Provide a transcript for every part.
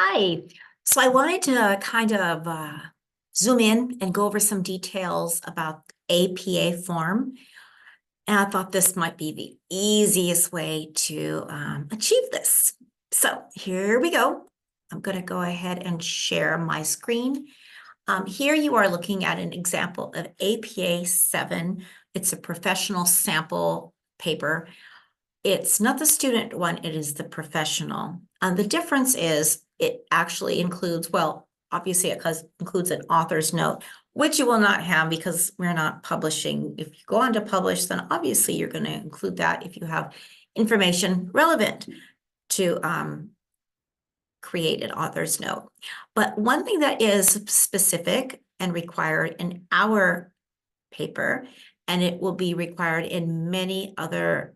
Hi. So I wanted to kind of zoom in and go over some details about APA form. And I thought this might be the easiest way to achieve this. So here we go. I'm going to go ahead and share my screen. Here you are looking at an example of APA 7. It's a professional sample paper. It's not the student one, it is the professional. The difference is it actually includes, well, obviously it includes an author's note, which you will not have because we're not publishing. If you go on to publish, then obviously you're going to include that if you have information relevant to create an author's note. But one thing that is specific and required in our paper, and it will be required in many other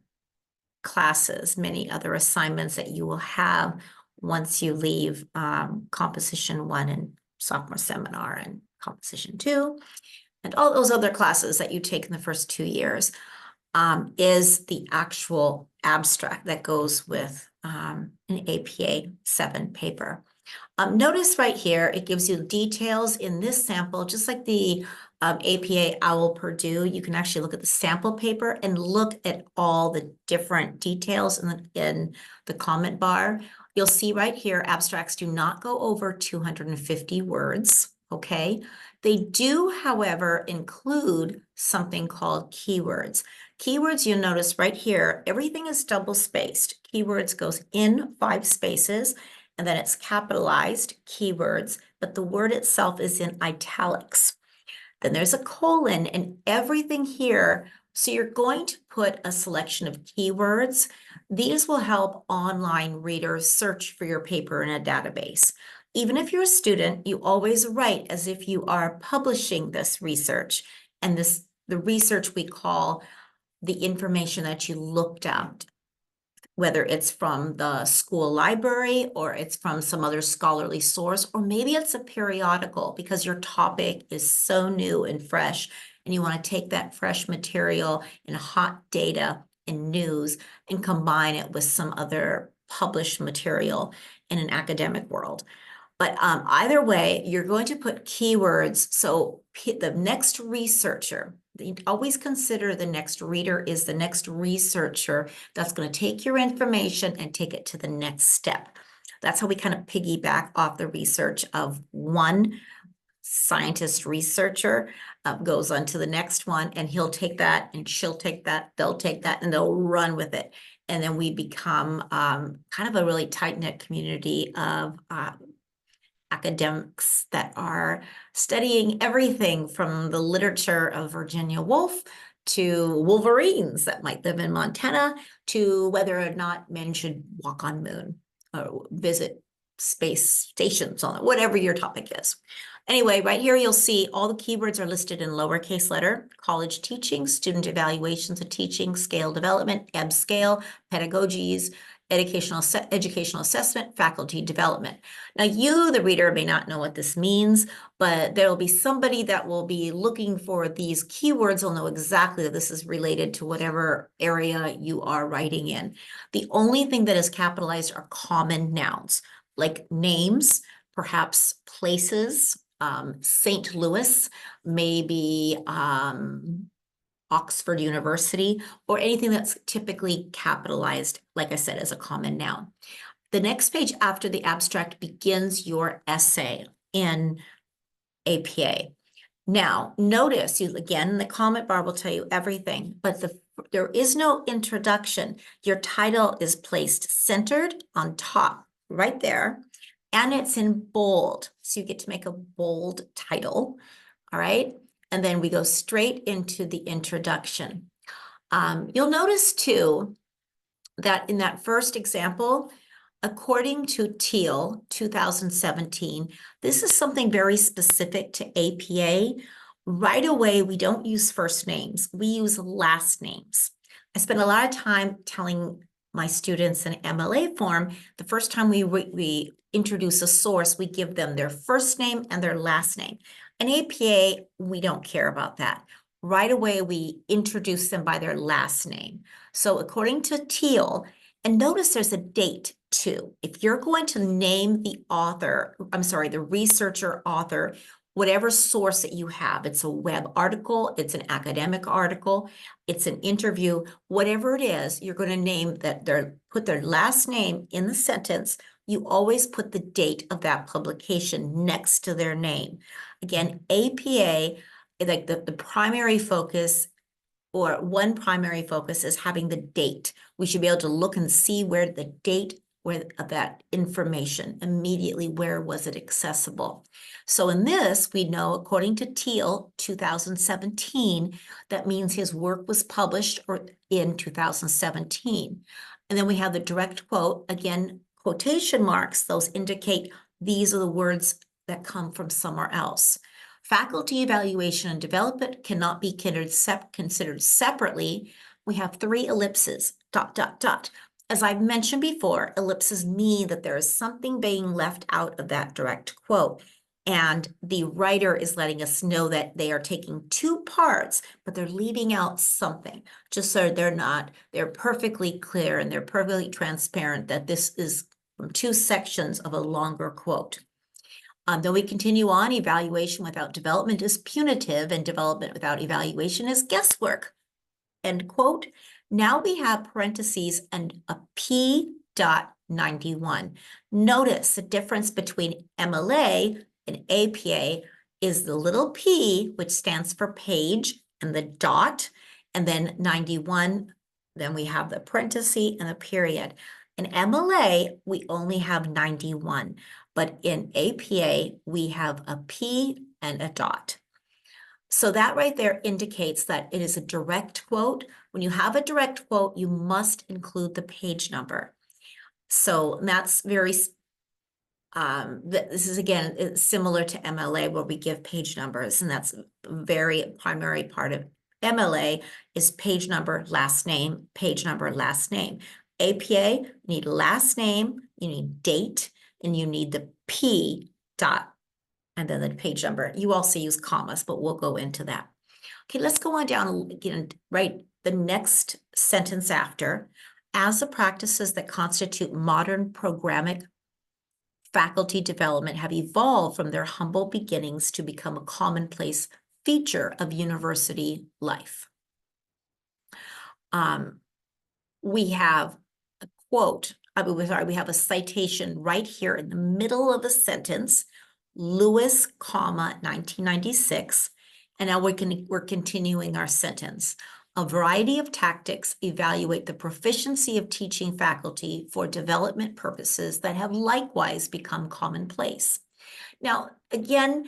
classes, many other assignments that you will have once you leave Composition 1 and sophomore seminar and Composition 2, and all those other classes that you take in the first 2 years, is the actual abstract that goes with an APA 7 paper. Notice right here, it gives you details in this sample, just like the APA OWL Purdue. You can actually look at the sample paper and look at all the different details in the comment bar. You'll see right here, abstracts do not go over 250 words, okay? They do, however, include something called keywords. Keywords, you'll notice right here, everything is double spaced. Keywords goes in 5 spaces, and then it's capitalized keywords, but the word itself is in italics. Then there's a colon and everything here. So you're going to put a selection of keywords. These will help online readers search for your paper in a database. Even if you're a student, you always write as if you are publishing this research. And the research we call the information that you looked at, whether it's from the school library or it's from some other scholarly source, or maybe it's a periodical because your topic is so new and fresh and you want to take that fresh material and hot data and news and combine it with some other published material in an academic world. But either way, you're going to put keywords. So the next researcher, always consider the next reader is the next researcher that's going to take your information and take it to the next step. That's how we kind of piggyback off the research of one scientist researcher, goes on to the next one, and he'll take that and she'll take that, they'll take that, and they'll run with it. And then we become kind of a really tight-knit community of academics that are studying everything from the literature of Virginia Woolf to wolverines that might live in Montana to whether or not men should walk on moon or visit space stations on it, whatever your topic is. Anyway, right here, you'll see all the keywords are listed in lowercase letter: college teaching, student evaluations of teaching, scale development, EB scale, pedagogies, educational assessment, faculty development. Now, you, the reader, may not know what this means, but there will be somebody that will be looking for these keywords. Will know exactly that this is related to whatever area you are writing in. The only thing that is capitalized are common nouns, like names, perhaps places, St. Louis, maybe Oxford University, or anything that's typically capitalized, like I said, as a common noun. The next page after the abstract begins your essay in APA. Now, notice, again, the comment bar will tell you everything, but there is no introduction. Your title is placed centered on top, right there, and it's in bold. So you get to make a bold title, all right? And then we go straight into the introduction. You'll notice too that in that first example, according to Teal 2017, this is something very specific to APA. Right away, we don't use first names, we use last names. I spend a lot of time telling my students in MLA form, the first time we introduce a source, we give them their first name and their last name. In APA, we don't care about that. Right away, we introduce them by their last name. So according to Teal, and notice there's a date two. If you're going to name the author, I'm sorry, the researcher author, whatever source that you have, it's a web article, it's an academic article, it's an interview, whatever it is, you're going to name that put their last name in the sentence. You always put the date of that publication next to their name. Again, APA, like the primary focus, or one primary focus, is having the date. We should be able to look and see where the date, where of that information immediately, where was it accessible. So in this, we know, according to Teal, 2017, that means his work was published or in 2017. And then we have the direct quote, again, quotation marks, those indicate these are the words that come from somewhere else. Faculty evaluation and development cannot be considered separately. We have three ellipses, ... As I've mentioned before, ellipses mean that there is something being left out of that direct quote. And the writer is letting us know that they are taking two parts, but they're leaving out something, just so they're perfectly clear and they're perfectly transparent that this is from two sections of a longer quote. Then we continue on, evaluation without development is punitive and development without evaluation is guesswork. End quote. Now we have parentheses and a P.91. Notice the difference between MLA and APA is the little p, which stands for page, and the dot, and then 91, then we have the parenthesis and the period. In MLA, we only have 91. But in APA, we have a P and a dot. So that right there indicates that it is a direct quote. When you have a direct quote, you must include the page number. So that's very, this is again, similar to MLA where we give page numbers, and that's a very primary part of MLA is page number, last name, page number, last name. APA, you need last name, you need date, and you need the P dot, and then the page number. You also use commas, but we'll go into that. Okay, let's go on down again, right? The next sentence after, as the practices that constitute modern programmatic faculty development have evolved from their humble beginnings to become a commonplace feature of university life. We have a quote, we have a citation right here in the middle of the sentence, Lewis, 1996. And now we're continuing our sentence. A variety of tactics evaluate the proficiency of teaching faculty for development purposes that have likewise become commonplace. Now, again,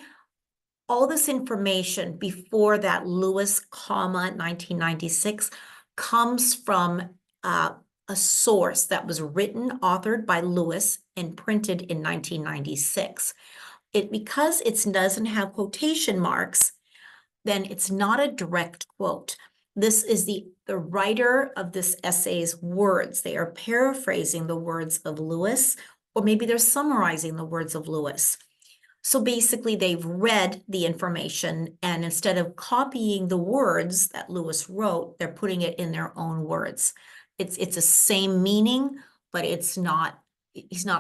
all this information before that Lewis, 1996 comes from a source that was written, authored by Lewis, and printed in 1996. Because it doesn't have quotation marks, then it's not a direct quote. This is the writer of this essay's words. They are paraphrasing the words of Lewis, or maybe they're summarizing the words of Lewis. So basically, they've read the information, and instead of copying the words that Lewis wrote, they're putting it in their own words. It's the same meaning, but he's not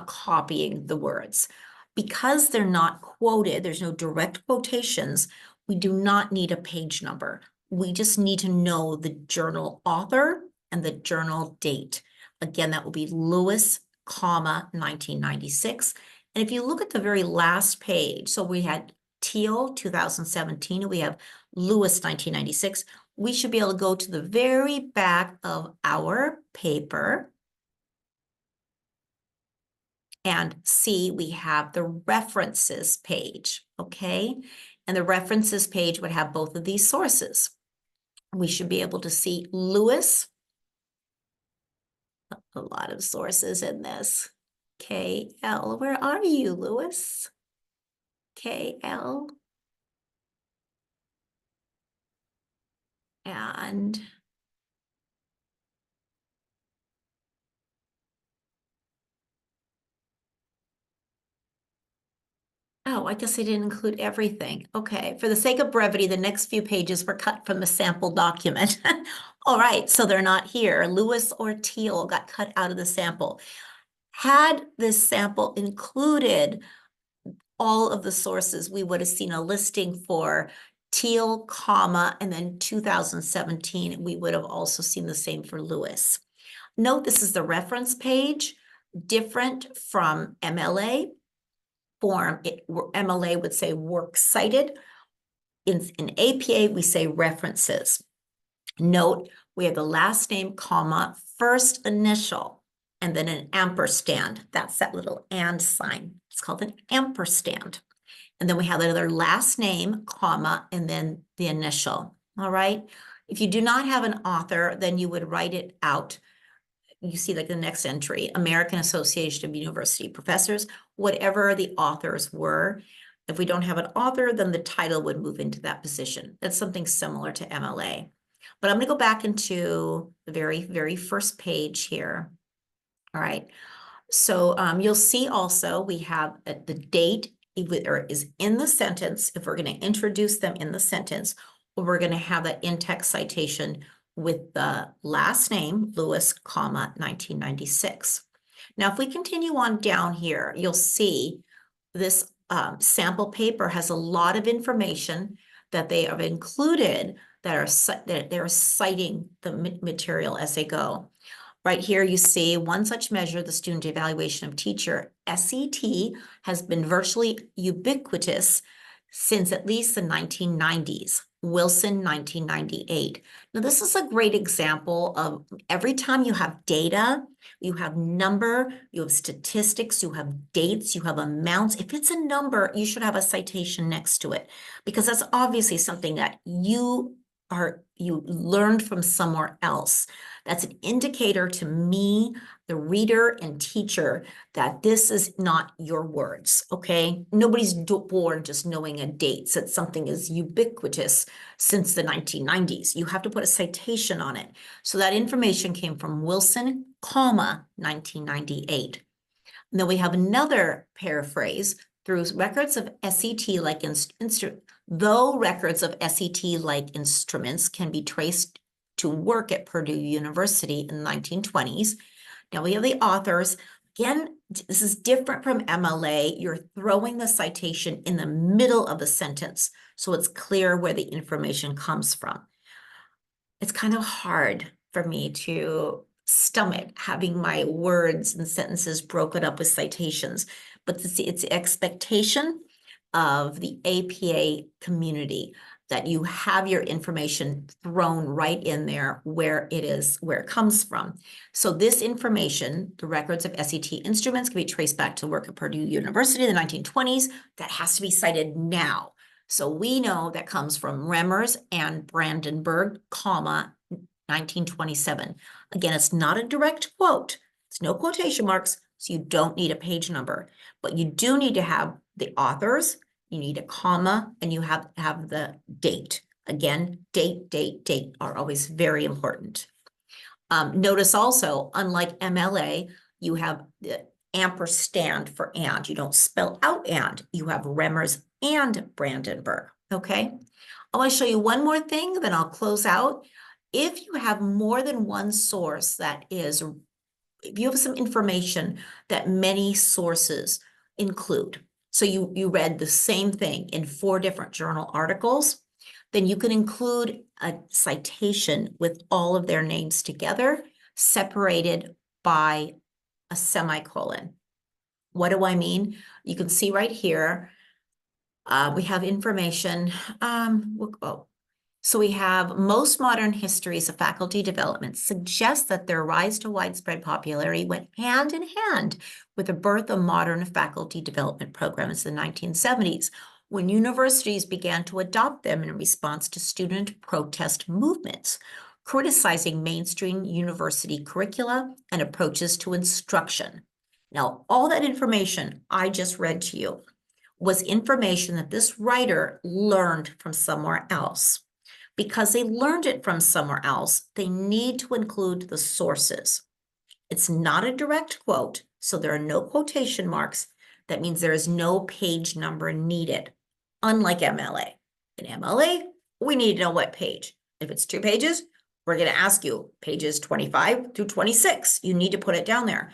copying the words. Because they're not quoted, there's no direct quotations, we do not need a page number. We just need to know the journal author and the journal date. Again, that will be Lewis, 1996. And if you look at the very last page, so we had Teal, 2017, and we have Lewis, 1996. We should be able to go to the very back of our paper and see we have the references page, okay? And the references page would have both of these sources. We should be able to see Lewis, a lot of sources in this. KL, where are you, Lewis? KL. And oh, I guess I didn't include everything. Okay, for the sake of brevity, the next few pages were cut from the sample document. All right, so they're not here. Lewis or Teal got cut out of the sample. Had this sample included all of the sources, we would have seen a listing for Teal, comma, and then 2017. We would have also seen the same for Lewis. Note this is the reference page, different from MLA form. MLA would say works cited. In APA, we say references. Note, we have the last name, comma, first initial, and then an ampersand. That's that little and sign. It's called an ampersand. And then we have another last name, comma, and then the initial. All right. If you do not have an author, then you would write it out. You see like the next entry, American Association of University Professors, whatever the authors were. If we don't have an author, then the title would move into that position. That's something similar to MLA. But I'm going to go back into the very, very first page here. All right. So you'll see also we have the date is in the sentence. If we're going to introduce them in the sentence, or we're going to have that in-text citation with the last name, Lewis, comma, 1996. Now, if we continue on down here, you'll see this sample paper has a lot of information that they have included that they're citing the material as they go. Right here, you see one such measure, the student evaluation of teacher, SET, has been virtually ubiquitous since at least the 1990s. Wilson, 1998. Now, this is a great example of every time you have data, you have number, you have statistics, you have dates, you have amounts. If it's a number, you should have a citation next to it, because that's obviously something that you learned from somewhere else. That's an indicator to me, the reader and teacher, that this is not your words, okay? Nobody's born just knowing a date, that something is ubiquitous since the 1990s. You have to put a citation on it. So that information came from Wilson, comma, 1998. And then we have another paraphrase, through records of SET-like though records of SET-like instruments can be traced to work at Purdue University in the 1920s. Now we have the authors. Again, this is different from MLA. You're throwing the citation in the middle of a sentence, so it's clear where the information comes from. It's kind of hard for me to stomach having my words and sentences broken up with citations, but it's the expectation of the APA community that you have your information thrown right in there where it comes from. So this information, the records of SET instruments, can be traced back to work at Purdue University in the 1920s. That has to be cited now. So we know that comes from Remmers and Brandenburg, comma, 1927. Again, it's not a direct quote. It's no quotation marks, so you don't need a page number. But you do need to have the authors, you need a comma, and you have the date. Again, date are always very important. Notice also, unlike MLA, you have the ampersand for and. You don't spell out and. You have Remmers and Brandenburg, okay? I want to show you one more thing, then I'll close out. If you have more than one source if you have some information that many sources include, so you read the same thing in 4 different journal articles, then you can include a citation with all of their names together, separated by a semicolon. What do I mean? You can see right here, we have information. So we have most modern histories of faculty development suggest that their rise to widespread popularity went hand in hand with the birth of modern faculty development programs in the 1970s, when universities began to adopt them in response to student protest movements, criticizing mainstream university curricula and approaches to instruction. Now, all that information I just read to you was information that this writer learned from somewhere else. Because they learned it from somewhere else, they need to include the sources. It's not a direct quote, so there are no quotation marks. That means there is no page number needed, unlike MLA. In MLA, we need to know what page. If it's 2 pages, we're going to ask you pages 25 through 26. You need to put it down there.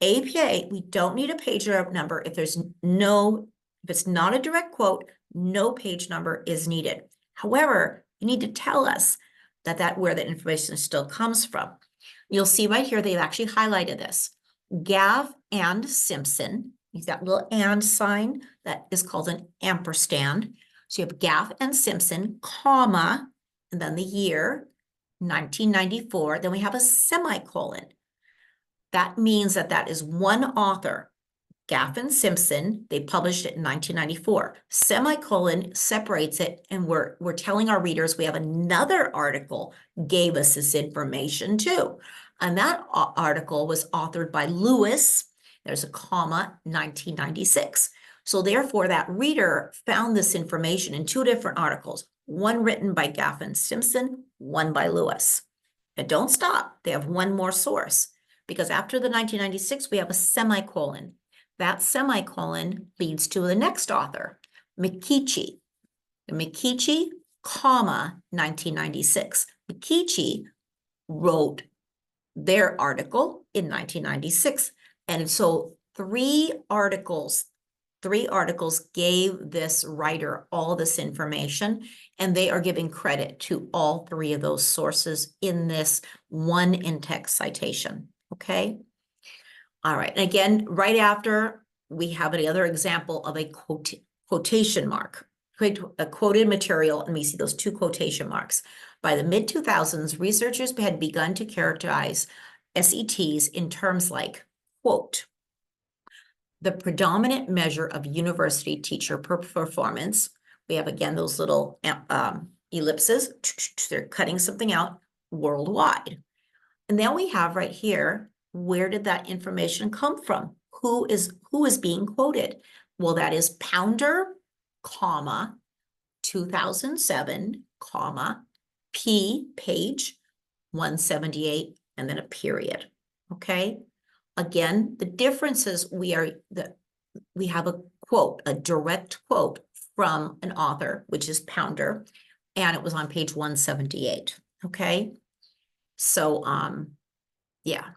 APA, we don't need a page number if if it's not a direct quote, no page number is needed. However, you need to tell us that where the information still comes from. You'll see right here, they've actually highlighted this. Gaff and Simpson, use that little and sign that is called an ampersand. So you have Gaff and Simpson, comma, and then the year, 1994. Then we have a semicolon. That means that is one author, Gaff and Simpson. They published it in 1994. Semicolon separates it, and we're telling our readers we have another article gave us this information too. And that article was authored by Lewis. There's a comma, 1996. So therefore, that reader found this information in two different articles, one written by Gaff and Simpson, one by Lewis. And don't stop. They have one more source, because after the 1996, we have a semicolon. That semicolon leads to the next author, McKeechee. McKeechee, comma, 1996. McKeechee wrote their article in 1996. And so three articles gave this writer all this information, and they are giving credit to all three of those sources in this one in-text citation, okay? All right, and again, right after, we have another example of a quotation mark, a quoted material, and we see those two quotation marks. By the mid-2000s, researchers had begun to characterize SETs in terms like, quote, the predominant measure of university teacher performance. We have, again, those little ellipses. They're cutting something out worldwide. And then we have right here, where did that information come from? Who is being quoted? Well, that is Pounder, comma, 2007, comma, page 178, and then a period, okay? Again, the difference is we have a quote, a direct quote from an author, which is Pounder, and it was on page 178, okay? So, yeah.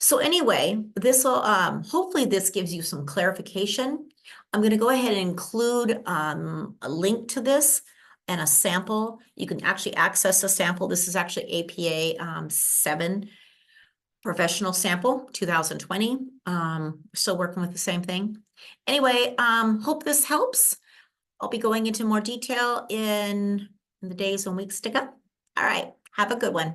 So anyway, this will, hopefully this gives you some clarification. I'm going to go ahead and include a link to this and a sample. You can actually access a sample. This is actually APA 7 professional sample 2020. Still working with the same thing. Anyway, hope this helps. I'll be going into more detail in the days and weeks to come. All right, have a good one.